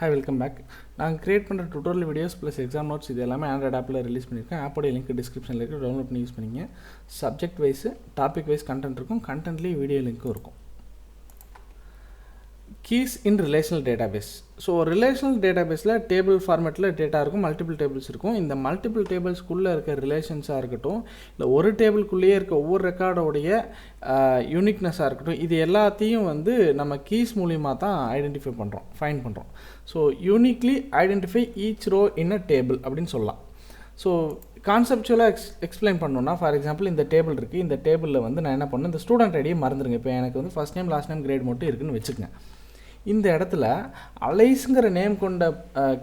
Hi, welcome back. நான் create பண்ணுற tutorial videos plus exam notes இது எல்லாமே ஆண்ட்ராய்ட் ஆப்பில் ரிலீஸ் பண்ணியிருக்கேன். ஆப்போடைய லிங்க் டிஸ்கிரிப்ஷனில் இருக்குது, டவுன்லோட் பண்ணி யூஸ் பண்ணிங்க. Subject wise topic wise content இருக்கும், கண்டென்ட்லேயும் வீடியோ லிங்க்கும் இருக்கும். Keys in relational database. So relational டேட்டாபேஸில் டேபிள் ஃபார்மேட்டில் டேட்டா இருக்கும், மல்டிபிள் டேபிள்ஸ் இருக்கும். இந்த மல்டிபிள் டேபிள்ஸ்குள்ளே இருக்க ரிலேஷன்ஸாக இருக்கட்டும், இல்லை ஒரு டேபிள்குள்ளேயே இருக்க ஒவ்வொரு ரெக்கார்டோடைய யூனிக்னஸாக இருக்கட்டும், இது எல்லாத்தையும் நம்ம கீஸ் மூலிமா தான் ஐடென்டிஃபை பண்ணுறோம், ஃபைண்ட் பண்ணுறோம். So uniquely identify each row in a table அப்படின்னு சொல்லலாம். ஸோ கான்செப்சுவலாக எக்ஸ்பிளைன் பண்ணணுன்னா, ஃபார் எக்ஸாம்பிள் இந்த டேபிள் இருக்குது. இந்த டேபிளில் நான் என்ன பண்ணேன், இந்த ஸ்டூடெண்ட் ஐடியை மறந்துடுங்க. இப்போ எனக்கு first name last name grade மட்டும் இருக்குதுன்னு வச்சுக்கோங்க. இந்த இடத்துல அலைஸுங்கிற நேம் கொண்ட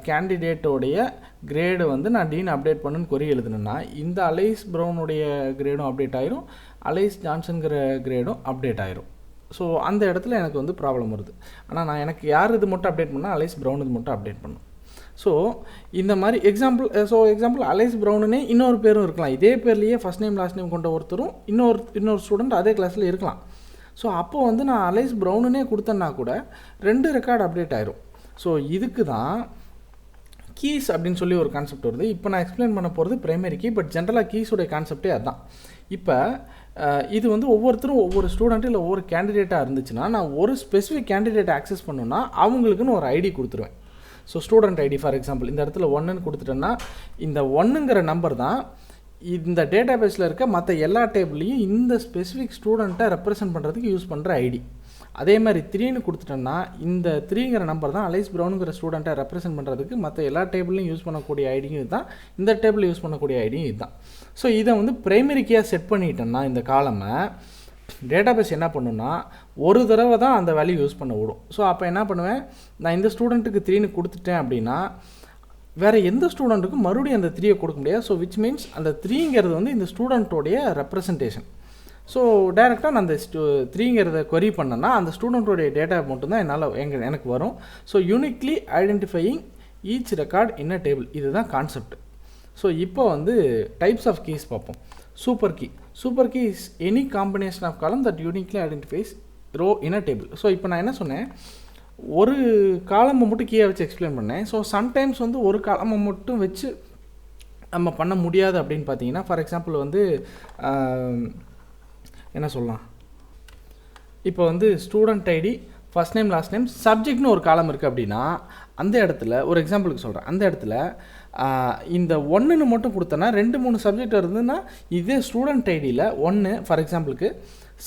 கேண்டிடேட்டோடைய கிரேடு நான் டீன் அப்டேட் பண்ணுன்னு கொரி எழுதுனேன்னா, இந்த அலைஸ் ப்ரௌனுடைய கிரேடும் அப்டேட் ஆயிரும், அலைஸ் ஜான்சன்கிற கிரேடும் அப்டேட் ஆயிரும். ஸோ அந்த இடத்துல எனக்கு ப்ராப்ளம் வருது. ஆனால் நான் எனக்கு யார் இது மட்டும் அப்டேட் பண்ணால் அலைஸ் ப்ரௌன் இது மட்டும் அப்டேட் பண்ணும். ஸோ இந்த மாதிரி எக்ஸாம்பிள் அலைஸ் ப்ரௌனுனே இன்னொரு பேரும் இருக்கலாம். இதே பேர்லேயே ஃபஸ்ட் நேம் லாஸ்ட் நேம் கொண்ட ஒருத்தரும் இன்னொரு ஸ்டூடெண்ட் அதே கிளாஸில் இருக்கலாம். ஸோ அப்போது நான் அலைஸ் ப்ரௌனுனே கொடுத்தேன்னா கூட 2 ரெக்கார்டு அப்டேட் ஆயிரும். ஸோ இதுக்கு தான் கீஸ் அப்படின்னு சொல்லி ஒரு கான்செப்ட் வருது. இப்போ நான் எக்ஸ்பிளைன் பண்ண போகிறது பிரைமரி கீ, பட் ஜென்ரலாக கீஸோடைய கான்செப்டே அதுதான். இப்போ இது ஒவ்வொருத்தரும் ஒவ்வொரு ஸ்டூடெண்ட்டு இல்லை ஒவ்வொரு கேண்டிடேட்டாக இருந்துச்சுன்னா, நான் ஒரு ஸ்பெசிஃபிக் கேண்டிடேட்டை ஆக்சஸ் பண்ணணுன்னா அவங்களுக்குன்னு ஒரு ஐடி கொடுத்துருவேன். So student ID for example இந்த இடத்துல 1ன்னு கொடுத்துட்டேன்னா, இந்த 1ங்கிற நம்பர் தான் இந்த டேட்டா பேஸில் இருக்க மற்ற எல்லா டேபிளையும் இந்த ஸ்பெசிஃபிக் ஸ்டூடெண்ட்டை ரெப்ரசென்ட் பண்ணுறதுக்கு யூஸ் பண்ணுற ஐடி. அதே மாதிரி 3ன்னு கொடுத்துட்டோன்னா, இந்த 3ங்கிற நம்பர் தான் அலைஸ் ப்ரௌனுங்கிற ஸ்டூடெண்ட்டை ரெப்ரசென்ட் பண்ணுறதுக்கு மற்ற எல்லா டேபிளையும் யூஸ் பண்ணக்கூடிய ஐடியும் இதுதான், இந்த டேபிளில் யூஸ் பண்ணக்கூடிய ஐடியும் இதுதான். ஸோ இதை பிரைமரி கீயாக செட் பண்ணிட்டேன்னா, இந்த காலமை டேட்டா பேஸ் என்ன பண்ணுன்னா, ஒரு தடவை தான் அந்த வேல்யூ யூஸ் பண்ண விடும். ஸோ அப்போ என்ன பண்ணுவேன், நான் இந்த ஸ்டூடெண்ட்டுக்கு 3ன்னு கொடுத்துட்டேன் அப்படின்னா வேறு எந்த ஸ்டூடெண்ட்டுக்கும் மறுபடியும் அந்த 3யை கொடுக்க முடியாது. ஸோ விச் மீன்ஸ் அந்த 3ங்கிறது இந்த ஸ்டூடெண்ட்டோடைய ரெப்ரசன்டேஷன். ஸோ டேரெக்டாக நான் அந்த 3ங்கிறத கொரி பண்ணேன்னா அந்த ஸ்டூடெண்ட்டோடைய டேட்டா மட்டும்தான் எனக்கு வரும். So uniquely identifying each record in a table, இதுதான் கான்செப்ட். ஸோ இப்போ டைப்ஸ் ஆஃப் கீஸ் பார்ப்போம். Super key. Super key is any combination of column that uniquely identifies row in a table. So இப்போ நான் என்ன சொன்னேன், ஒரு காலமை மட்டும் கீயை வச்சு எக்ஸ்பிளைன் பண்ணேன். ஸோ சம்டைம்ஸ் ஒரு காலமை மட்டும் வச்சு நம்ம பண்ண முடியாது அப்படின்னு பார்த்தீங்கன்னா, ஃபார் எக்ஸாம்பிள் என்ன சொல்லலாம், இப்போ student ID first name last name சப்ஜெக்ட்னு ஒரு காலம் இருக்குது அப்படின்னா, அந்த இடத்துல ஒரு எக்ஸாம்பிளுக்கு சொல்கிறேன், அந்த இடத்துல இந்த 1ன்னு மட்டும் கொடுத்தோன்னா 2-3 சப்ஜெக்ட் இருந்ததுன்னா, இதே ஸ்டூடெண்ட் ஐடியில் 1 ஃபார் எக்ஸாம்பிளுக்கு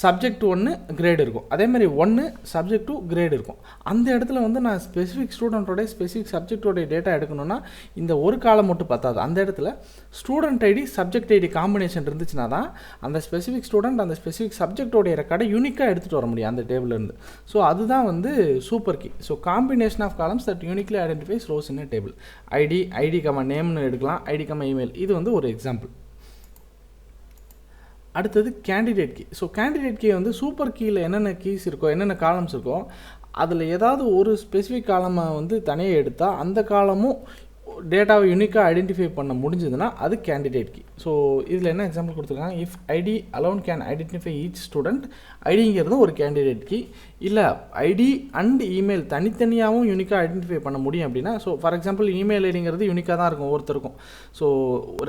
சப்ஜெக்ட் 1 கிரேடு இருக்கும், அதே மாதிரி 1 சப்ஜெக்ட் 2 கிரேடு இருக்கும். அந்த இடத்துல நான் ஸ்பெசிஃபிக் ஸ்டூடெண்ட்டோடைய ஸ்பெசிஃபிக் சப்ஜெக்டோடைய டேட்டா எடுக்கணும்னா இந்த ஒரு காலம் மட்டும் பத்தாது. அந்த இடத்துல student ID subject ID combination இருந்துச்சுன்னா தான் அந்த ஸ்பெசிஃபிக் ஸ்டூடெண்ட் அந்த ஸ்பெசிஃபிக் சப்ஜெக்டோடைய ரெக்கார்டை யூனிக்காக எடுத்துகிட்டு வர முடியும் அந்த டேபிள்லேருந்து. ஸோ அதுதான் super key. So combination of columns that uniquely identifies rows in a table. ID comma நேம்னு எடுக்கலாம், ஐடி கமா இமெயில். இது ஒரு எக்ஸாம்பிள். அடுத்தது candidate key. So candidate key super கீயில் என்னென்ன கீஸ் இருக்கோ, என்னென்ன காலம்ஸ் இருக்கோ, அதில் ஏதாவது ஒரு ஸ்பெசிஃபிக் காலமை தனியாக எடுத்தால் அந்த காலமும் டேட்டாவை யூனிக்காக ஐடென்டிஃபை பண்ண முடிஞ்சதுன்னா அது கேண்டிடேட் கீ. ஸோ இதில் என்ன எக்ஸாம்பிள் கொடுத்துருக்காங்க, if ID alone can identify each student. ஐடிங்கிறது ஒரு கேண்டிடேட் கீ. இல்லை ஐடி அண்ட் இமெயில் தனித்தனியாகவும் யூனிக்காக ஐடென்டிஃபை பண்ண முடியும் அப்படின்னா, ஸோ ஃபார் எக்ஸாம்பிள் இமெயில் ஐடிங்கிறது யூனிக்காக தான் இருக்கும் ஒவ்வொருத்தருக்கும். ஸோ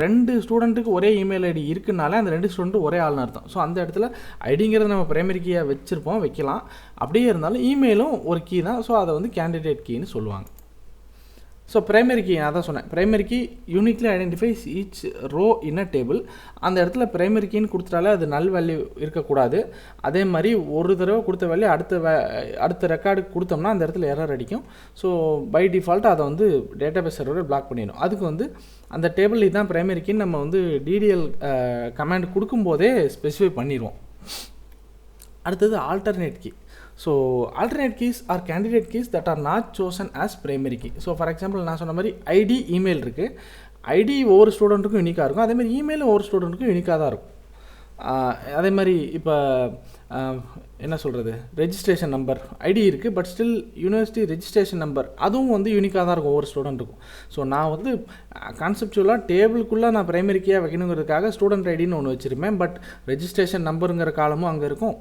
2 ஸ்டூடெண்ட்டுக்கு ஒரே இமெயில் ஐடி இருக்குனாலே அந்த 2 ஸ்டூடெண்ட்டு ஒரே ஆள்னு அர்த்தம். ஸோ அந்த இடத்துல ஐடிங்கிறது நம்ம பிரைமரி கீயாக வைக்கலாம். அப்படியே இருந்தாலும் இமெயிலும் ஒரு கீ தான். ஸோ அதை கேண்டிடேட் கீன்னு சொல்லுவாங்க. ஸோ பிரைமரி கீ நான் தான் சொன்னேன், primary key uniquely identifies each row in a table. அந்த இடத்துல பிரைமரி கீன்னு கொடுத்துட்டாலே அது நல் வேல்யூ இருக்கக்கூடாது. அதே மாதிரி ஒரு தடவை கொடுத்த வேல்யூ அடுத்த ரெக்கார்டுக்கு கொடுத்தோம்னா அந்த இடத்துல எரர் அடிக்கும். ஸோ பை டிஃபால்ட் அதை டேட்டா பேஸ் சர்வரை பிளாக் பண்ணிடும். அதுக்கு அந்த டேபிள் இதுதான் பிரைமரி கீன்னு நம்ம டிடிஎல் கமாண்ட் கொடுக்கும்போதே ஸ்பெசிஃபை பண்ணிடுவோம். அடுத்தது alternate key. So alternate keys are candidate keys that are not chosen as primary key. So for example நான் சொன்ன மாதிரி ஐடி இமெயில் இருக்குது. ஐடி ஒவ்வொரு ஸ்டூடெண்ட்டுக்கும் யூனிக்காக இருக்கும், அதேமாதிரி இமெயிலும் ஒவ்வொரு ஸ்டூடெண்ட்டுக்கும் யூனிக்காக தான் இருக்கும். அதே மாதிரி இப்போ என்ன சொல்கிறது, ரெஜிஸ்ட்ரேஷன் நம்பர் ஐடி இருக்குது, but still university registration number அதுவும் யூனிக்காக தான் இருக்கும் ஒவ்வொரு ஸ்டூடெண்ட்டுக்கும். ஸோ நான் கான்செப்சுவலாக டேபிளுக்குள்ளே நான் பிரைமரி கீயாக வைக்கணுங்கிறதுக்காக ஸ்டூடெண்ட் ஐடின்னு ஒன்று வச்சுருப்பேன். பட் ரெஜிஸ்ட்ரேஷன் நம்பருங்கிற காலமும் அங்கே இருக்கும்,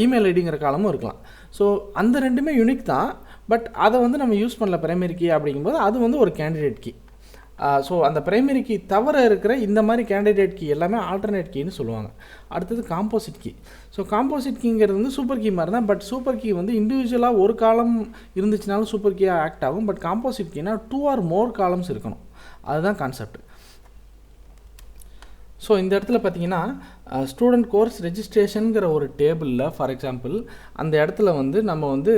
இமெயில் ஐடிங்கிற காலமும் இருக்கலாம். ஸோ அந்த ரெண்டுமே யூனிக் தான். பட் அதை வந்து நம்ம யூஸ் பண்ணல பிரைமரி கீ அப்படிங்கும்போது அது வந்து ஒரு கேண்டிடேட் கீ. ஸோ அந்த பிரைமரி கீ தவிர இருக்கிற இந்த மாதிரி கேண்டிடேட் கீ எல்லாமே ஆல்டர்னேட் கீன்னு சொல்லுவாங்க. அடுத்தது காம்போசிட் கீ. ஸோ காம்போசிட் கீங்கிறது வந்து சூப்பர் கீ மாதிரி தான், பட் சூப்பர் கீ வந்து இண்டிவிஜுவலாக ஒரு காலம் இருந்துச்சுனாலும் சூப்பர் கீயாக ஆக்ட் ஆகும். பட் காம்போசிட் கீனா 2 or more காலம்ஸ் இருக்கணும், அதுதான் கான்செப்ட். ஸோ இந்த இடத்துல பார்த்தீங்கன்னா ஸ்டூடெண்ட் கோர்ஸ் ரெஜிஸ்ட்ரேஷனுங்கிற ஒரு டேபிளில் ஃபார் எக்ஸாம்பிள் அந்த இடத்துல வந்து நம்ம வந்து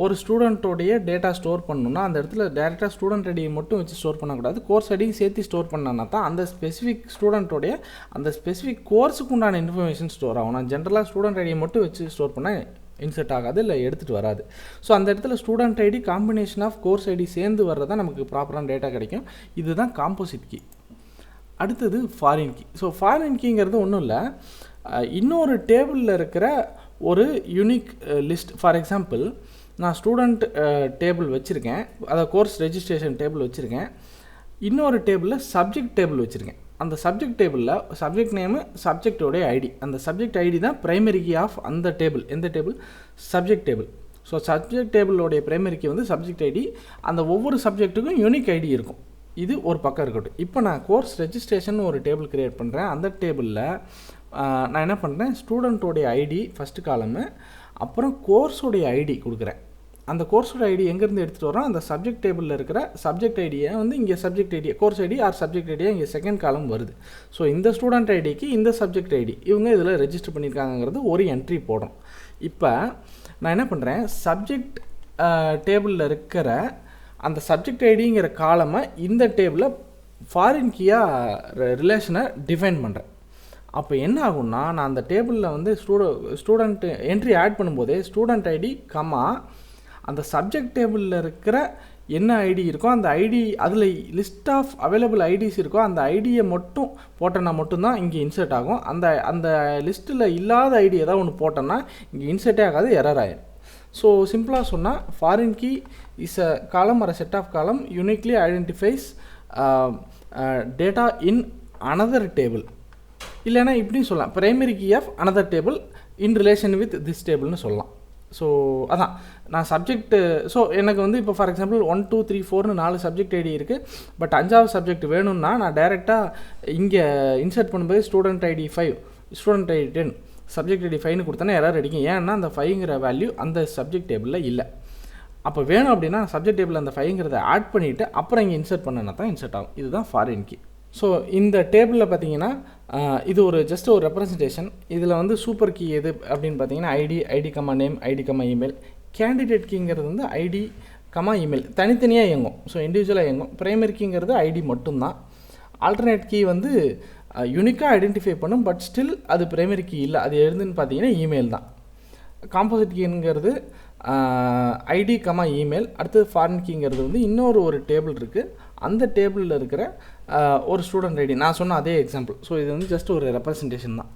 ஒரு ஸ்டூடெண்ட்டோடைய டேட்டா ஸ்டோர் பண்ணணும்னா அந்த இடத்துல டேரெக்டாக ஸ்டூடெண்ட் ஐடியை மட்டும் வச்சு ஸ்டோர் பண்ணக்கூடாது, கோர்ஸ் ஐடியும் சேர்த்து ஸ்டோர் பண்ணனா தான் அந்த ஸ்பெசிஃபிக் ஸ்டூடெண்ட்டோடைய அந்த ஸ்பெசிஃபிக் கோர்ஸுக்கு உண்டான இன்ஃபர்மேஷன் ஸ்டோர் ஆகும். நான் ஜென்ரலாக ஸ்டூடெண்ட் ஐடியை மட்டும் வச்சு ஸ்டோர் பண்ணால் இன்செர்ட் ஆகாது, இல்லை எடுத்துகிட்டு வராது. ஸோ அந்த இடத்துல student ID combination of course ID சேர்ந்து வர்றதா நமக்கு ப்ராப்பரான டேட்டா கிடைக்கும். இதுதான் காம்போசிட் கீ. அடுத்தது ஃபாரின் கீ. ஸோ ஃபாரின் கீங்கிறது ஒன்றும் இல்லை, இன்னொரு டேபிளில் இருக்கிற ஒரு யூனிக் லிஸ்ட். ஃபார் எக்ஸாம்பிள் நான் ஸ்டூடெண்ட் டேபிள் வச்சுருக்கேன், அதை கோர்ஸ் ரெஜிஸ்ட்ரேஷன் டேபிள் வச்சுருக்கேன், இன்னொரு டேபிளில் சப்ஜெக்ட் டேபிள் வச்சுருக்கேன். அந்த சப்ஜெக்ட் டேபிளில் சப்ஜெக்ட் நேமு சப்ஜெக்டோடைய ஐடி, அந்த சப்ஜெக்ட் ஐடி தான் பிரைமரி கீ ஆஃப் அந்த டேபிள். எந்த table? Subject table. So subject டேபிளோடைய பிரைமரி கீ வந்து சப்ஜெக்ட் ஐடி, அந்த ஒவ்வொரு சப்ஜெக்ட்டுக்கும் யூனிக் ஐடி இருக்கும். இது ஒரு பக்கம் இருக்கட்டும். இப்போ நான் கோர்ஸ் ரெஜிஸ்ட்ரேஷன் ஒரு டேபிள் க்ரியேட் பண்ணுறேன். அந்த டேபிளில் நான் என்ன பண்ணுறேன், ஸ்டூடெண்ட்டோடைய ஐடி ஃபஸ்ட்டு காலமு, அப்புறம் கோர்ஸோடைய ஐடி கொடுக்குறேன். அந்த கோர்ஸோட ஐடி எங்கேருந்து எடுத்துகிட்டு வரோம், அந்த சப்ஜெக்ட் டேபிளில் இருக்கிற சப்ஜெக்ட் ஐடியை வந்து இங்கே சப்ஜெக்ட் ஐடியை கோர்ஸ் ஐடி ஆர் சப்ஜெக்ட் ஐடியா இங்கே செகண்ட் காலம் வருது. ஸோ இந்த ஸ்டூடெண்ட் ஐடிக்கு இந்த சப்ஜெக்ட் ஐடி இவங்க இதில் ரெஜிஸ்டர் பண்ணியிருக்காங்கிறது ஒரு என்ட்ரி போடுறோம். இப்போ நான் என்ன பண்ணுறேன், சப்ஜெக்ட் டேபிளில் இருக்கிற அந்த சப்ஜெக்ட் ஐடிங்கிற காலமை இந்த டேபிளில் ஃபாரின் கீயாக ரிலேஷனை டிஃபைன் பண்ணுறேன். அப்போ என்ன ஆகும்னா, நான் அந்த டேபிளில் வந்து ஸ்டூடெண்ட் என்ட்ரி ஆட் பண்ணும்போதே ஸ்டூடெண்ட் ஐடி கமா அந்த சப்ஜெக்ட் டேபிளில் இருக்கிற என்ன ஐடி இருக்கோ அந்த ஐடி, அதில் லிஸ்ட் ஆஃப் அவைலபிள் ஐடிஸ் இருக்கோ அந்த ஐடியை மட்டும் போட்டோன்னா மட்டும்தான் இங்கே இன்சர்ட் ஆகும். அந்த அந்த லிஸ்ட்டில் இல்லாத ஐடி ஏதாவது ஒன்று போட்டோன்னா இங்கே இன்சர்ட்டே ஆகாது, எரர் ஆயிடும். ஸோ சிம்பிளாக சொன்னால் foreign key is a column or a set of column uniquely identifies data in another table. இல்லைனா இப்படின்னு சொல்லலாம், primary key of another table in relation with this டேபிள்னு சொல்லலாம். ஸோ அதான் நான் சப்ஜெக்ட்டு. ஸோ எனக்கு வந்து இப்போ ஃபார் எக்ஸாம்பிள் 1 2 3 4ன்னு 4 சப்ஜெக்ட் ஐடி இருக்குது. பட் 5வது சப்ஜெக்ட் வேணும்னா நான் டைரெக்டாக இங்கே இன்சர்ட் பண்ணும்போது student ID 5 student ID 10 subject ID 5ன்னு கொடுத்தோன்னா எரர் அடிக்கும். ஏன்னா அந்த 5ங்கிற வேல்யூ அந்த சப்ஜெக்ட் டேபிளில் இல்லை. அப்போ வேணும் அப்படின்னா சப்ஜெக்ட் டேபிளில் அந்த 5ங்கிறத ஆட் பண்ணிவிட்டு அப்புறம் இங்கே இன்சர்ட் பண்ணனா தான் இன்சர்ட் ஆகும். இதுதான் ஃபாரின் கீ. ஸோ இந்த டேபிளில் பார்த்தீங்கன்னா இது ஒரு ஜஸ்ட் ஒரு ரெப்ரசன்டேஷன். இதில் வந்து சூப்பர் கீ எது அப்படின்னு பார்த்தீங்கன்னா ID comma name, ID comma email. Candidate கீங்கிறது வந்து ஐடி கமா இமெயில் தனித்தனியாக இயங்கும், ஸோ இண்டிவிஜுவலாக இயங்கும். பிரைமரி கீங்கிறது ஐடி மட்டும்தான். ஆல்டர்னேட் கீ வந்து யூனிக்காக ஐடென்டிஃபை பண்ணும், பட் ஸ்டில் அது பிரைமரி கீ இல்லை, அது எழுதுன்னு பார்த்தீங்கன்னா இமெயில் தான். காம்போசிட் கீங்கிறது ஐடி கமா இமெயில். அடுத்தது ஃபாரின் கீங்கிறது வந்து இன்னொரு ஒரு டேபிள் இருக்குது, அந்த டேபிளில் இருக்கிற ஒரு ஸ்டூடெண்ட் ஐடி. நான் சொன்ன அதே எக்ஸாம்பிள். ஸோ இது வந்து ஜஸ்ட் ஒரு ரெப்ரசன்டேஷன் தான்.